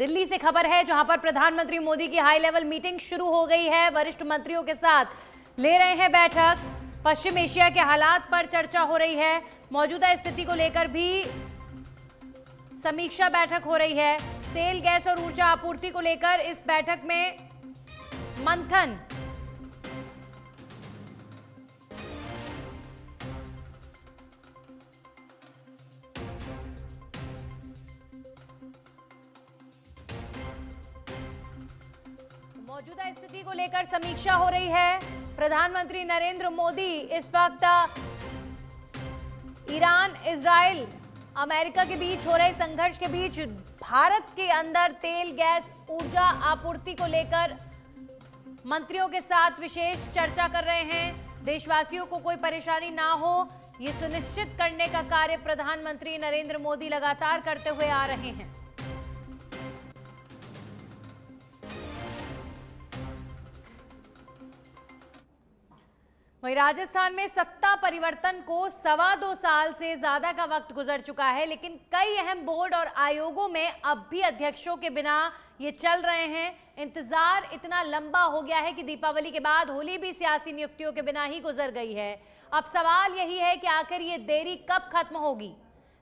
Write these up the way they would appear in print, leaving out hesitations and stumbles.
दिल्ली से खबर है, जहां पर प्रधानमंत्री मोदी की हाई लेवल मीटिंग शुरू हो गई है। वरिष्ठ मंत्रियों के साथ ले रहे हैं बैठक। पश्चिम एशिया के हालात पर चर्चा हो रही है। मौजूदा स्थिति को लेकर भी समीक्षा बैठक हो रही है। तेल, गैस और ऊर्जा आपूर्ति को लेकर इस बैठक में मंथन। मौजूदा स्थिति को लेकर समीक्षा हो रही है। प्रधानमंत्री नरेंद्र मोदी इस वक्त ईरान, इजराइल, अमेरिका के बीच हो रहे संघर्ष के बीच भारत के अंदर तेल, गैस, ऊर्जा आपूर्ति को लेकर मंत्रियों के साथ विशेष चर्चा कर रहे हैं। देशवासियों को कोई परेशानी ना हो, ये सुनिश्चित करने का कार्य प्रधानमंत्री नरेंद्र मोदी लगातार करते हुए आ रहे हैं। वहीं राजस्थान में सत्ता परिवर्तन को 2.25 साल से ज्यादा का वक्त गुजर चुका है, लेकिन कई अहम बोर्ड और आयोगों में अब भी अध्यक्षों के बिना ये चल रहे हैं। इंतजार इतना लंबा हो गया है कि दीपावली के बाद होली भी सियासी नियुक्तियों के बिना ही गुजर गई है। अब सवाल यही है कि आखिर ये देरी कब खत्म होगी।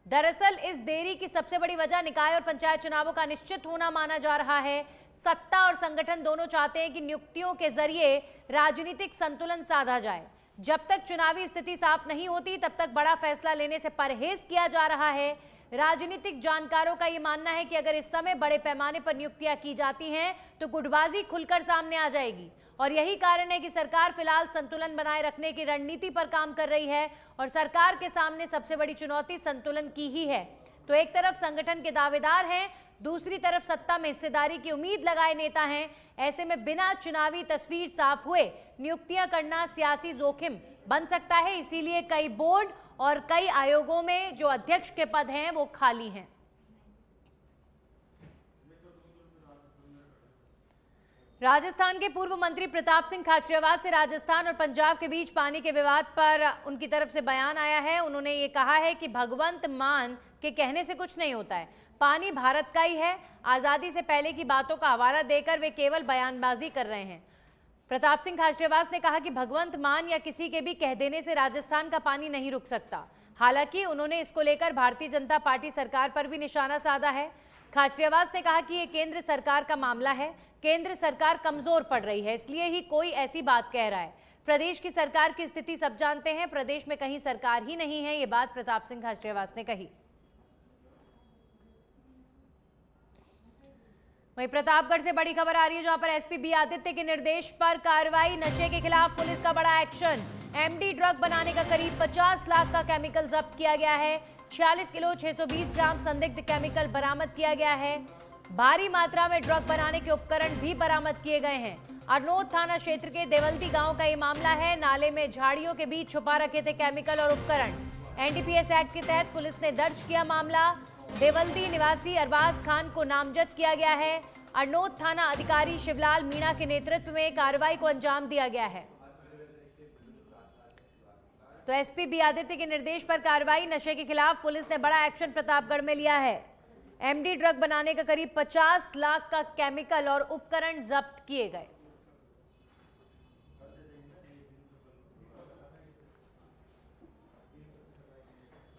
दरअसल इस देरी की सबसे बड़ी वजह निकाय और पंचायत चुनावों का अनिश्चित होना माना जा रहा है। सत्ता और संगठन दोनों चाहते हैं कि नियुक्तियों के जरिए राजनीतिक संतुलन साधा जाए। जब तक चुनावी स्थिति साफ नहीं होती, तब तक बड़ा फैसला लेने से परहेज किया जा रहा है। राजनीतिक जानकारों का यह मानना है कि अगर इस समय बड़े पैमाने पर नियुक्तियां की जाती हैं तो गुटबाजी खुलकर सामने आ जाएगी, और यही कारण है कि सरकार फिलहाल संतुलन बनाए रखने की रणनीति पर काम कर रही है। और सरकार के सामने सबसे बड़ी चुनौती संतुलन की ही है। तो एक तरफ संगठन के दावेदार हैं, दूसरी तरफ सत्ता में हिस्सेदारी की उम्मीद लगाए नेता हैं। ऐसे में बिना चुनावी तस्वीर साफ हुए नियुक्तियां करना सियासी जोखिम बन सकता है। इसीलिए कई बोर्ड और कई आयोगों में जो अध्यक्ष के पद हैं वो खाली हैं। राजस्थान के पूर्व मंत्री प्रताप सिंह खाचरियावास से राजस्थान और पंजाब के बीच पानी के विवाद पर उनकी तरफ से बयान आया है। उन्होंने ये कहा है कि भगवंत मान के कहने से कुछ नहीं होता है, पानी भारत का ही है। आजादी से पहले की बातों का हवाला देकर वे केवल बयानबाजी कर रहे हैं। प्रताप सिंह खाचरियावास ने कहा कि भगवंत मान या किसी के भी कह देने से राजस्थान का पानी नहीं रुक सकता। हालांकि उन्होंने इसको लेकर भारतीय जनता पार्टी सरकार पर भी निशाना साधा है। खाचरियावास ने कहा कि ये केंद्र सरकार का मामला है, केंद्र सरकार कमजोर पड़ रही है, इसलिए ही कोई ऐसी बात कह रहा है। प्रदेश की सरकार की स्थिति सब जानते हैं, प्रदेश में कहीं सरकार ही नहीं है, ये बात प्रताप सिंह खाचरियावास ने कही। वहीं प्रतापगढ़ से बड़ी खबर आ रही है, जहां पर एसपी बी आदित्य के निर्देश पर कार्रवाई। नशे के खिलाफ पुलिस का बड़ा एक्शन। एमडी ड्रग बनाने का करीब 50 लाख का केमिकल जब्त किया गया है। 46 किलो 620 ग्राम संदिग्ध केमिकल बरामद किया गया है। भारी मात्रा में ड्रग बनाने के उपकरण भी बरामद किए गए हैं। अरनोद थाना क्षेत्र के देवल्दी गांव का ये मामला है। नाले में झाड़ियों के बीच छुपा रखे थे केमिकल और उपकरण। एनडीपीएस एक्ट के तहत पुलिस ने दर्ज किया मामला। देवल्दी निवासी अरबाज खान को नामजद किया गया है। अरनोद थाना अधिकारी शिवलाल मीणा के नेतृत्व में कार्रवाई को अंजाम दिया गया है। तो एसपी बी आदित्य के निर्देश पर कार्रवाई। नशे के खिलाफ पुलिस ने बड़ा एक्शन प्रतापगढ़ में लिया है। एमडी ड्रग बनाने का करीब 50 लाख का केमिकल और उपकरण जब्त किए गए।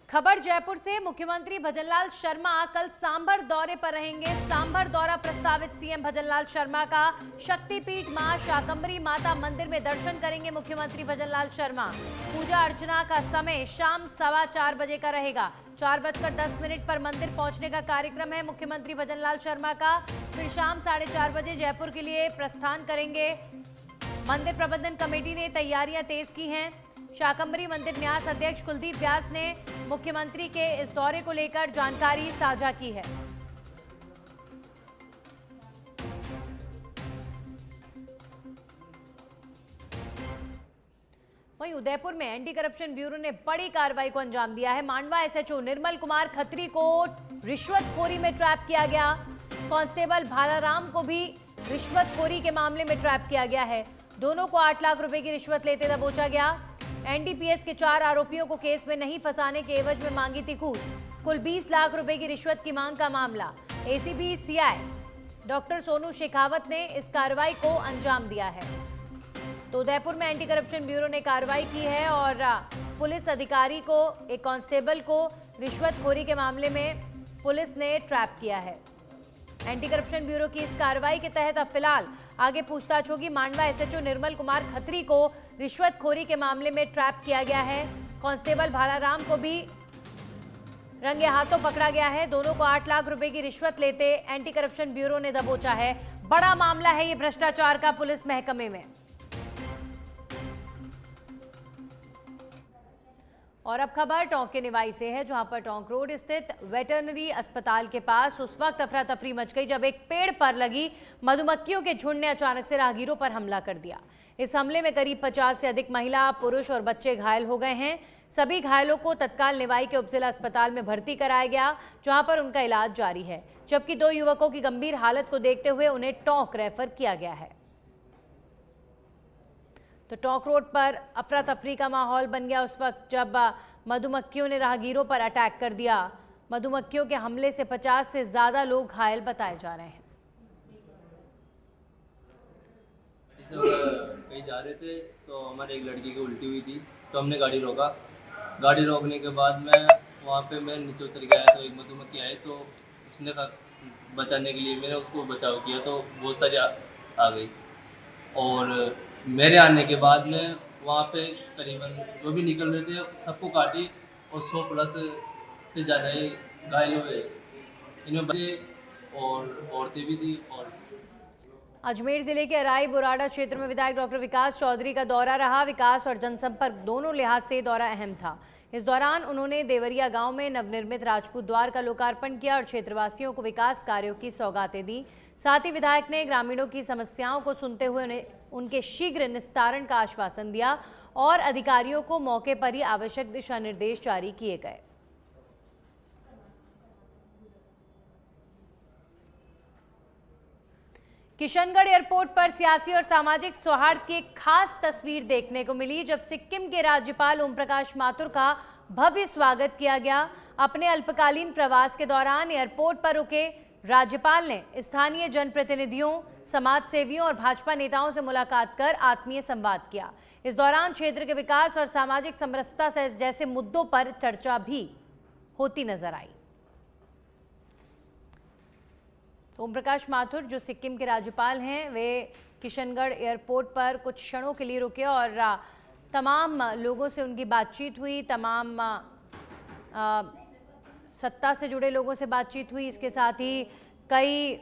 खबर जयपुर से। मुख्यमंत्री भजनलाल शर्मा कल सांभर दौरे पर रहेंगे। सांभर दौरा प्रस्तावित। सीएम भजनलाल शर्मा का शक्तिपीठ मां शाकंभरी माता मंदिर में दर्शन करेंगे मुख्यमंत्री भजनलाल शर्मा। पूजा अर्चना का समय शाम 4:15 बजे का रहेगा। 4:10 पर मंदिर पहुंचने का कार्यक्रम है मुख्यमंत्री भजनलाल शर्मा का। फिर शाम 4:30 बजे जयपुर के लिए प्रस्थान करेंगे। मंदिर प्रबंधन कमेटी ने तैयारियां तेज की हैं। शाकंभरी मंदिर न्यास अध्यक्ष कुलदीप व्यास ने मुख्यमंत्री के इस दौरे को लेकर जानकारी साझा की है। वहीं उदयपुर में एंटी करप्शन ब्यूरो ने बड़ी कार्रवाई को अंजाम दिया है। मांडवा एसएचओ निर्मल कुमार खत्री को रिश्वतखोरी में ट्रैप किया गया। कांस्टेबल भालाराम को भी रिश्वतखोरी के मामले में ट्रैप किया गया है। दोनों को 8 लाख रुपए की रिश्वत लेते दबोचा गया। एनडीपीएस के 4 आरोपियों को केस में नहीं फंसाने के एवज में मांगी थी घूस। कुल 20 लाख रुपए की रिश्वत की मांग का मामला। ACB CI doctor Sonu Shekhawat ने इस कार्रवाई को अंजाम दिया है। तो उदयपुर में एंटी करप्शन ब्यूरो ने कार्रवाई की है और पुलिस अधिकारी को, एक कांस्टेबल को रिश्वतखोरी के मामले में पुलिस ने ट्रैप किया है। एंटी करप्शन ब्यूरो की इस कार्रवाई के तहत अब फिलहाल आगे पूछताछ होगी। मांडवा एसएचओ निर्मल कुमार खत्री को रिश्वतखोरी के मामले में ट्रैप किया गया है। कांस्टेबल भालाराम को भी रंगे हाथों पकड़ा गया है। दोनों को 8 लाख रुपए की रिश्वत लेते एंटी करप्शन ब्यूरो ने दबोचा है। बड़ा मामला है ये भ्रष्टाचार का पुलिस महकमे में। और अब खबर टोंक के निवाई से है, जहां पर टोंक रोड स्थित वेटरनरी अस्पताल के पास उस वक्त अफरा तफरी मच गई जब एक पेड़ पर लगी मधुमक्खियों के झुंड ने अचानक से राहगीरों पर हमला कर दिया। इस हमले में करीब 50 से अधिक महिला, पुरुष और बच्चे घायल हो गए हैं। सभी घायलों को तत्काल निवाई के उपजिला अस्पताल में भर्ती कराया गया, जहां पर उनका इलाज जारी है, जबकि 2 युवकों की गंभीर हालत को देखते हुए उन्हें टोंक रेफर किया गया है। तो टोंक रोड पर अफरा तफरी का माहौल बन गया उस वक्त जब मधुमक्खियों ने राहगीरों पर अटैक कर दिया। मधुमक्खियों के हमले से 50 से ज्यादा लोग घायल बताए जा रहे हैं। कहीं जा रहे थे तो हमारे एक लड़की की उल्टी हुई थी, तो हमने गाड़ी रोका। गाड़ी रोकने के बाद मैं वहाँ पे मैं नीचे उतर गया, तो एक मधुमक्खी आई, तो उसने बचाने के लिए मैंने उसको बचाव किया, तो बहुत सारी आ गई। और मेरे आने के बाद में वहाँ पे करीबन जो भी निकल रहे थे सबको काटी और 100 प्लस से ज़्यादा ही घायल हुए। इनमें बच्चे और औरतें भी थी। और अजमेर जिले के अराई बुराड़ा क्षेत्र में विधायक डॉक्टर विकास चौधरी का दौरा रहा। विकास और जनसंपर्क दोनों लिहाज से दौरा अहम था। इस दौरान उन्होंने देवरिया गांव में नवनिर्मित राजपूत द्वार का लोकार्पण किया और क्षेत्रवासियों को विकास कार्यों की सौगातें दी। साथ ही विधायक ने ग्रामीणों की समस्याओं को सुनते हुए उन्हें उनके शीघ्र निस्तारण का आश्वासन दिया और अधिकारियों को मौके पर ही आवश्यक दिशा निर्देश जारी किए गए। किशनगढ़ एयरपोर्ट पर सियासी और सामाजिक सौहार्द की एक खास तस्वीर देखने को मिली, जब सिक्किम के राज्यपाल ओम प्रकाश माथुर का भव्य स्वागत किया गया। अपने अल्पकालीन प्रवास के दौरान एयरपोर्ट पर रुके राज्यपाल ने स्थानीय जनप्रतिनिधियों, समाज सेवियों और भाजपा नेताओं से मुलाकात कर आत्मीय संवाद किया। इस दौरान क्षेत्र के विकास और सामाजिक समरसता जैसे मुद्दों पर चर्चा भी होती नजर आई। ओम प्रकाश माथुर जो सिक्किम के राज्यपाल हैं, वे किशनगढ़ एयरपोर्ट पर कुछ क्षणों के लिए रुके और तमाम लोगों से उनकी बातचीत हुई, तमाम सत्ता से जुड़े लोगों से बातचीत हुई। इसके साथ ही कई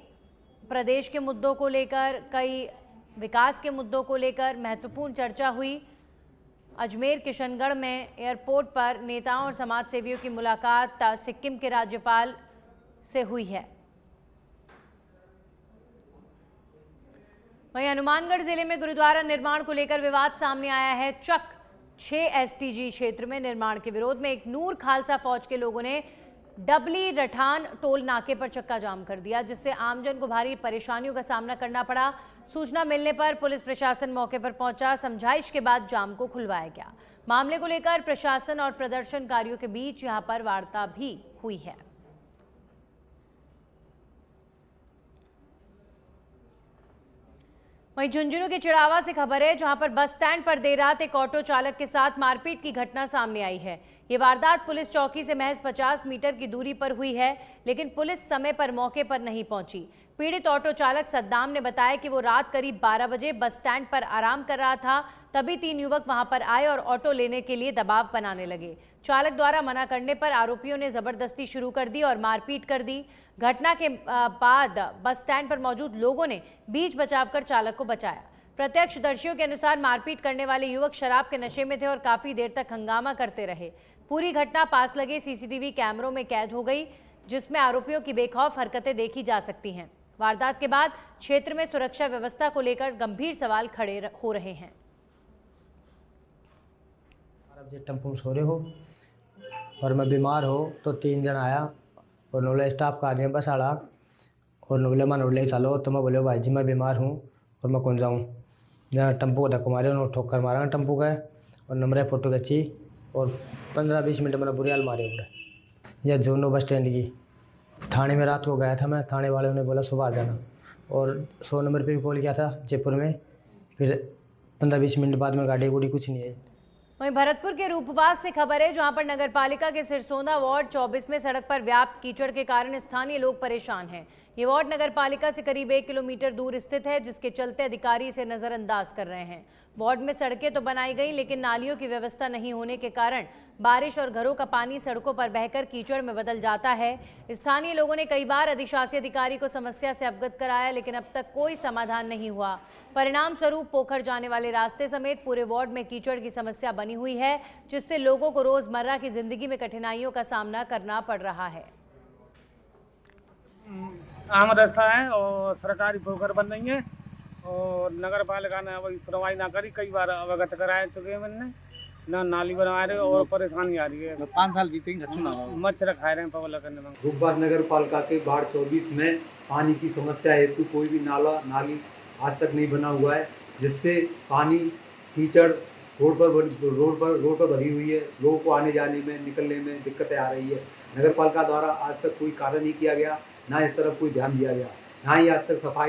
प्रदेश के मुद्दों को लेकर, कई विकास के मुद्दों को लेकर महत्वपूर्ण चर्चा हुई। अजमेर किशनगढ़ में एयरपोर्ट पर नेताओं और समाज सेवियों की मुलाकात सिक्किम के राज्यपाल से हुई है। वहीं हनुमानगढ़ जिले में गुरुद्वारा निर्माण को लेकर विवाद सामने आया है। चक 6 एसटीजी क्षेत्र में निर्माण के विरोध में एक नूर खालसा फौज के लोगों ने डबली रठान टोल नाके पर चक्का जाम कर दिया, जिससे आमजन को भारी परेशानियों का सामना करना पड़ा। सूचना मिलने पर पुलिस प्रशासन मौके पर पहुंचा। समझाइश के बाद जाम को खुलवाया गया। मामले को लेकर प्रशासन और प्रदर्शनकारियों के बीच यहां पर वार्ता भी हुई है। वहीं झुंझुनू के चिड़ावा से खबर है, जहां पर बस स्टैंड पर देर रात एक ऑटो चालक के साथ मारपीट की घटना सामने आई है। ये वारदात पुलिस चौकी से महज 50 मीटर की दूरी पर हुई है, लेकिन पुलिस समय पर मौके पर नहीं पहुंची। पीड़ित ऑटो चालक सद्दाम ने बताया कि वो रात करीब 12 बजे बस स्टैंड पर आराम कर रहा था, तभी 3 युवक वहां पर आए और ऑटो लेने के लिए दबाव बनाने लगे। चालक द्वारा मना करने पर आरोपियों ने जबरदस्ती शुरू कर दी और मारपीट कर दी। घटना के बाद बस स्टैंड पर मौजूद लोगों ने बीच बचाव कर चालक को बचाया। प्रत्यक्षदर्शियों के अनुसार मारपीट करने वाले युवक शराब के नशे में थे और काफी देर तक हंगामा करते रहे। पूरी घटना पास लगे सीसीटीवी कैमरों में कैद हो गई, जिसमें आरोपियों की बेखौफ हरकतें देखी जा सकती हैं। वारदात के बाद क्षेत्र में सुरक्षा व्यवस्था को लेकर गंभीर सवाल खड़े हो रहे हैं। टेम्पो में सो रहे हो और मैं बीमार हो तो 3 जन आया और नोले स्टाफ का आदमी बस आड़ा और नोले मैं नोले चलो, तो मैं बोले भाई जी मैं बीमार हूँ और मैं कौन जाऊँ। जहाँ टेम्पो को धक्का मारे उन्होंने ठोकर मारा टेम्पो का और नंबर फोटो खींची और 15-20 मिनट मैंने बुरी हाल मारे। यह जोनो बस स्टैंड की थाने में रात को गया था मैं, थाने वालों ने बोला सुबह आ जाना, और 100 नंबर पे भी कॉल किया था जयपुर में, फिर 15-20 मिनट बाद में गाड़ी गुड़ी कुछ नहीं आई। वहीं भरतपुर के रूपवास से खबर है, जहां पर नगर पालिका के सिरसोंदा वार्ड 24 में सड़क पर व्याप्त कीचड़ के कारण स्थानीय लोग परेशान हैं। ये वार्ड नगर पालिका से करीब 1 किलोमीटर दूर स्थित है, जिसके चलते अधिकारी इसे नजरअंदाज कर रहे हैं। वार्ड में सड़कें तो बनाई गई, लेकिन नालियों की व्यवस्था नहीं होने के कारण बारिश और घरों का पानी सड़कों पर बहकर कीचड़ में बदल जाता है। स्थानीय लोगों ने कई बार अधिशासी अधिकारी को समस्या से अवगत कराया, लेकिन अब तक कोई समाधान नहीं हुआ। परिणाम स्वरूप पोखर जाने वाले रास्ते समेत पूरे वार्ड में कीचड़ की समस्या बनी हुई है, जिससे लोगों को रोजमर्रा की जिंदगी में कठिनाइयों का सामना करना पड़ रहा है। आम रास्ता है और सरकारी पोखर बन रही है, और नगर पालिका ने वही सुनवाई ना करी, कई बार अवगत कराए चुके हैं मैंने, ना नाली बनवा रहे और परेशानी आ रही है। 5 साल बीते ना मच्छर खा रहे हैं पब्लिक करने में। रूपवास नगर पालिका के वार्ड 24 में पानी की समस्या हेतु कोई भी नाला नाली आज तक नहीं बना हुआ है, जिससे पानी कीचड़ रोड पर भरी हुई है। लोगों को आने जाने में निकलने में दिक्कतें आ रही है। नगर पालिका द्वारा आज तक कोई कार्य नहीं किया गया, ना इस तरफ कोई ध्यान दिया गया, ना ही आज तक सफाई